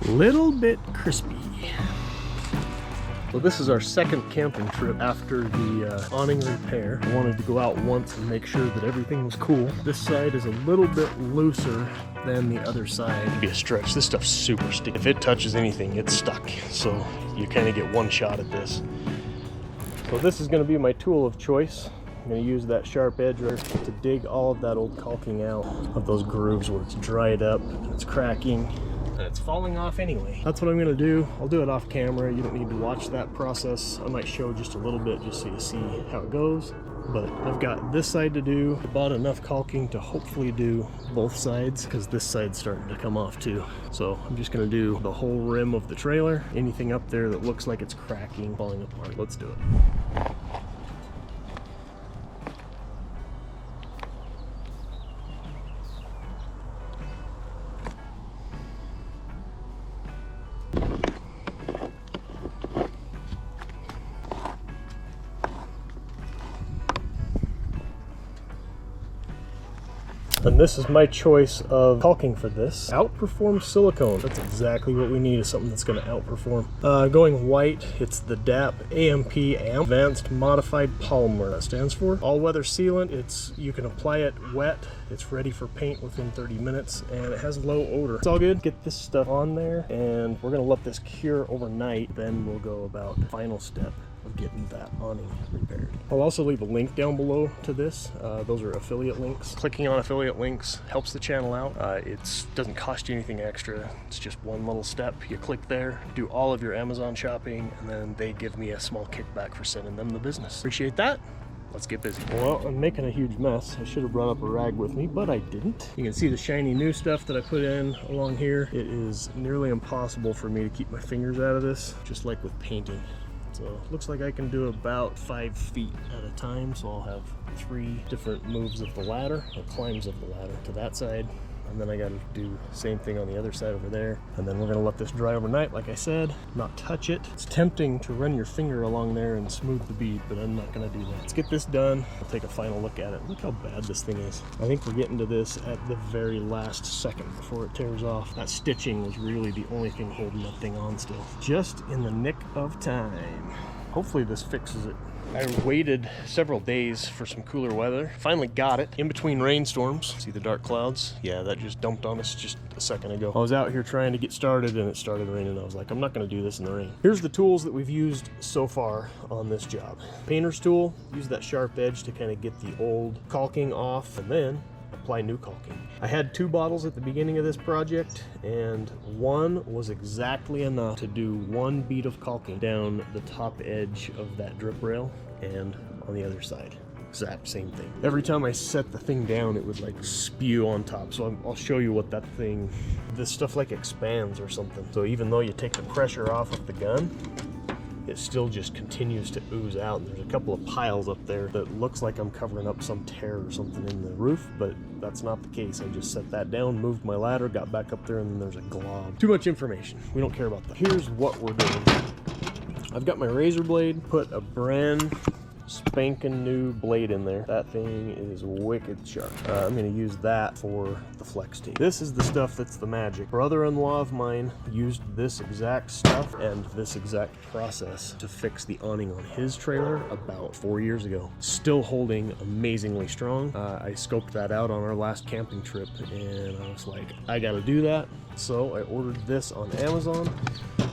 little bit crispy. So this is our second camping trip after the awning repair. I wanted to go out once and make sure that everything was cool. This side is a little bit looser than the other side. It'd be a stretch. This stuff's super sticky. If it touches anything, it's stuck. So you kind of get one shot at this. So this is going to be my tool of choice. I'm going to use that sharp edge to dig all of that old caulking out of those grooves where it's dried up and it's cracking. And it's falling off anyway. That's what I'm gonna do. I'll do it off camera. You don't need to watch that process. I might show just a little bit just so you see how it goes. But I've got this side to do. I bought enough caulking to hopefully do both sides because this side's starting to come off too. So I'm just gonna do the whole rim of the trailer. Anything up there that looks like it's cracking, falling apart. Let's do it. And this is my choice of caulking for this. Outperform silicone. That's exactly what we need, is something that's going to outperform. Going white, it's the DAP AMP Advanced Modified Polymer. That stands for all-weather sealant. You can apply it wet. It's ready for paint within 30 minutes and it has low odor. It's all good. Get this stuff on there and we're going to let this cure overnight. Then we'll go about the final step of getting that awning repaired. I'll also leave a link down below to this. Those are affiliate links. Clicking on affiliate links helps the channel out. It doesn't cost you anything extra. It's just one little step. You click there, do all of your Amazon shopping, and then they give me a small kickback for sending them the business. Appreciate that. Let's get busy. Well, I'm making a huge mess. I should have brought up a rag with me, but I didn't. You can see the shiny new stuff that I put in along here. It is nearly impossible for me to keep my fingers out of this, just like with painting. So it looks like I can do about 5 feet at a time. So I'll have 3 different moves of the ladder, or climbs of the ladder to that side. And then I got to do the same thing on the other side over there. And then we're going to let this dry overnight, like I said, not touch it. It's tempting to run your finger along there and smooth the bead, but I'm not going to do that. Let's get this done. I'll take a final look at it. Look how bad this thing is. I think we're getting to this at the very last second before it tears off. That stitching was really the only thing holding that thing on still. Just in the nick of time. Hopefully this fixes it. I waited several days for some cooler weather. Finally got it in between rainstorms. See the dark clouds? Yeah, that just dumped on us just a second ago. I was out here trying to get started and it started raining. I was like, I'm not gonna do this in the rain. Here's the tools that we've used so far on this job. Painter's tool, use that sharp edge to kind of get the old caulking off and then apply new caulking. I had 2 bottles at the beginning of this project and one was exactly enough to do 1 bead of caulking down the top edge of that drip rail and on the other side. Exact same thing. Every time I set the thing down, it would like spew on top. So I'll show you what that thing, this stuff like expands or something. So even though you take the pressure off of the gun, it still just continues to ooze out. And there's a couple of piles up there that looks like I'm covering up some tear or something in the roof, but that's not the case. I just set that down, moved my ladder, got back up there, and then there's a glob. Too much information. We don't care about that. Here's what we're doing. I've got my razor blade, put a brand spanking new blade in there. That thing is wicked sharp. I'm going to use that for the flex tape. This is the stuff that's the magic. Brother-in-law of mine used this exact stuff and this exact process to fix the awning on his trailer about 4 years ago. Still holding amazingly strong. I scoped that out on our last camping trip and I was like, I gotta do that. So I ordered this on Amazon.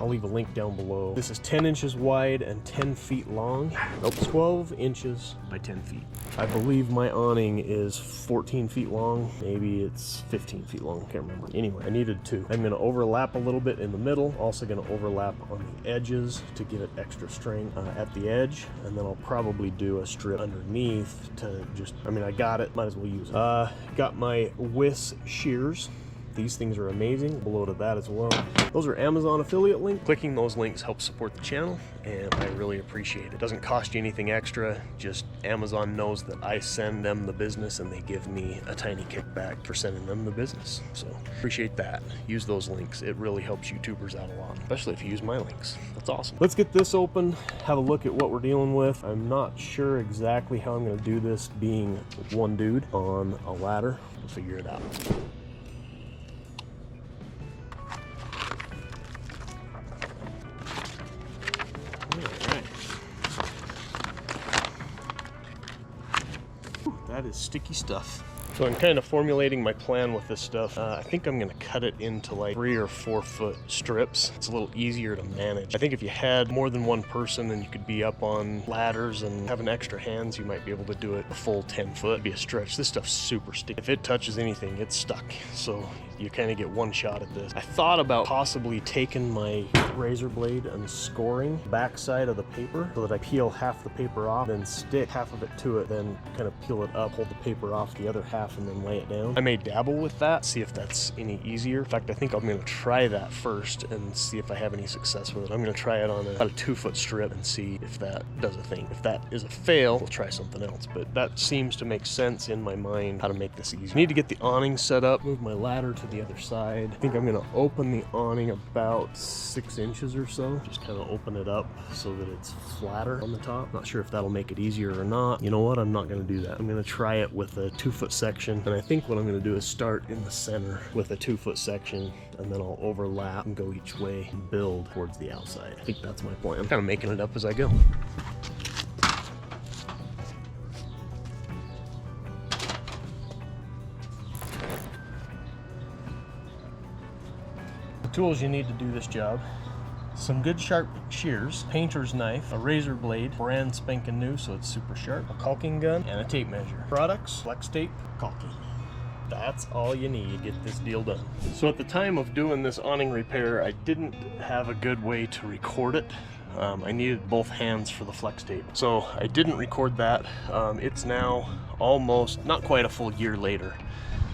I'll leave a link down below. This is 10 inches wide and 10 feet long. Nope, 12 inches by 10 feet. I believe my awning is 14 feet long. Maybe it's 15 feet long, can't remember. Anyway, I needed 2. I'm gonna overlap a little bit in the middle. Also gonna overlap on the edges to give it extra strength at the edge. And then I'll probably do a strip underneath to just, I mean, I got it, might as well use it. Got my Wiss shears. These things are amazing. Below to that as well. Those are Amazon affiliate links. Clicking those links helps support the channel and I really appreciate it. Doesn't cost you anything extra. Just Amazon knows that I send them the business and they give me a tiny kickback for sending them the business. So appreciate that. Use those links. It really helps YouTubers out a lot, especially if you use my links. That's awesome. Let's get this open, have a look at what we're dealing with. I'm not sure exactly how I'm going to do this being one dude on a ladder. We'll figure it out. that is sticky stuff. So I'm kind of formulating my plan with this stuff. I think I'm gonna cut it into like 3 or 4 foot strips. It's a little easier to manage. I think if you had more than one person and you could be up on ladders and having extra hands, you might be able to do it a full 10 foot. It'd be a stretch. This stuff's super sticky. If it touches anything, it's stuck. So you kind of get one shot at this. I thought about possibly taking my razor blade and scoring the back side of the paper so that I peel half the paper off, then stick half of it to it, then kind of peel it up, hold the paper off the other half, and then lay it down. I may dabble with that, see if that's any easier. In fact, I think I'm going to try that first and see if I have any success with it. I'm going to try it on about a 2 foot strip and see if that does a thing. If that is a fail, we'll try something else. But that seems to make sense in my mind how to make this easy. I need to get the awning set up, move my ladder to the other side. I think I'm going to open the awning about 6 inches or so. Just kind of open it up so that it's flatter on the top. Not sure if that'll make it easier or not. You know what? I'm not going to do that. I'm going to try it with a 2 foot section. And I think what I'm going to do is start in the center with a 2 foot section, and then I'll overlap and go each way and build towards the outside. I think that's my plan. I'm kind of making it up as I go. The tools you need to do this job: some good sharp shears, painter's knife, a razor blade, brand spanking new so it's super sharp, a caulking gun, and a tape measure. Products: flex tape, caulking. That's all you need to get this deal done. So at the time of doing this awning repair, I didn't have a good way to record it. I needed both hands for the flex tape, so I didn't record that. It's now almost, not quite a full year later.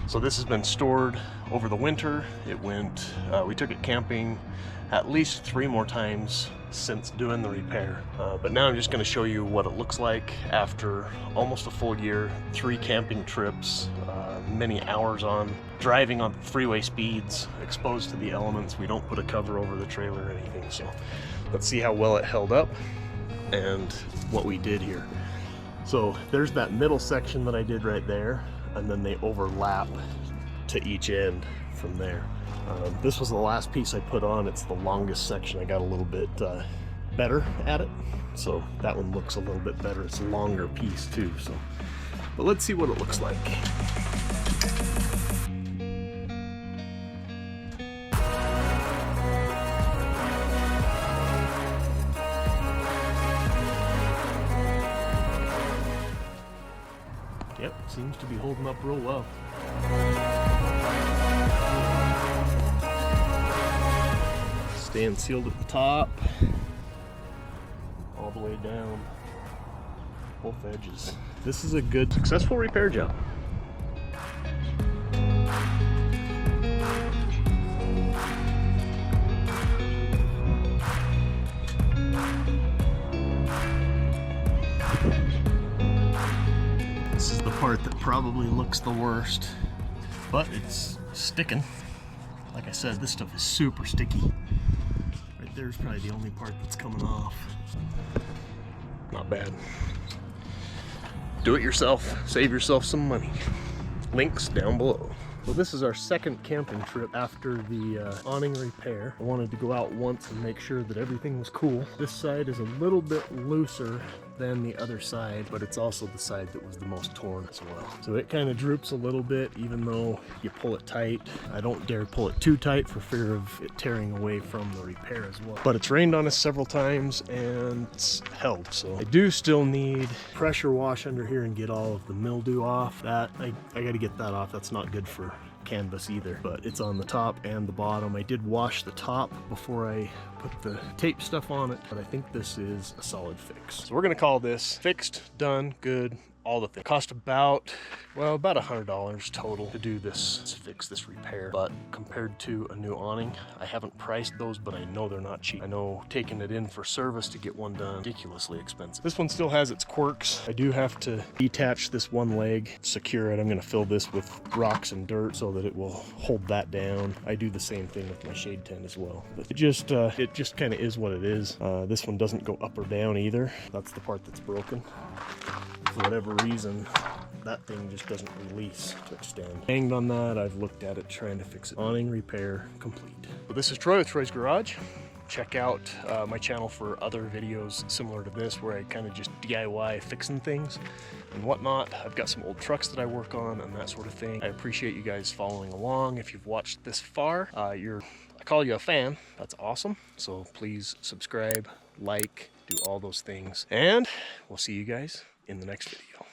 So this has been stored over the winter. It went, we took it camping at least 3 more times since doing the repair. But now I'm just gonna show you what it looks like after almost a full year, 3 camping trips, many hours on, driving on freeway speeds, exposed to the elements. We don't put a cover over the trailer or anything. So let's see how well it held up and what we did here. So there's that middle section that I did right there, and then they overlap to each end from there. This was the last piece I put on. It's the longest section. I got a little bit better at it, so that one looks a little bit better. It's a longer piece too. So, but let's see what it looks like. Yep, seems to be holding up real well. Staying sealed at the top, all the way down, both edges. This is a good, successful repair job. This is the part that probably looks the worst, but it's sticking. Like I said, this stuff is super sticky. Right there's probably the only part that's coming off. Not bad. Do it yourself, save yourself some money. Links down below. Well, this is our second camping trip after the awning repair. I wanted to go out once and make sure that everything was cool. This side is a little bit looser than the other side, but it's also the side that was the most torn as well. So it kind of droops a little bit, even though you pull it tight. I don't dare pull it too tight for fear of it tearing away from the repair as well. But it's rained on us several times and it's held. So I do still need pressure wash under here and get all of the mildew off. That I got to get that off. That's not good for canvas either, but it's on the top and the bottom. I did wash the top before I put the tape stuff on it, but I think this is a solid fix. So we're gonna call this fixed, done, good, all the things. Cost about, well, about $100 total to do this, fix this repair. But compared to a new awning, I haven't priced those, but I know they're not cheap. I know taking it in for service to get one done, ridiculously expensive. This one still has its quirks. I do have to detach this one leg, secure it. I'm gonna fill this with rocks and dirt so that it will hold that down. I do the same thing with my shade tent as well. But it just kind of is what it is. This one doesn't go up or down either. That's the part that's broken. For whatever reason, that thing just doesn't release to extend. Hanged on that, I've looked at it trying to fix it. Awning repair complete. Well, this is Troy with Troy's Garage. check out my channel for other videos similar to this, where I kind of just DIY fixing things and whatnot. I've got some old trucks that I work on and that sort of thing. I appreciate you guys following along. If you've watched this far, I call you a fan. That's awesome. So please subscribe, like, do all those things, and we'll see you guys in the next video.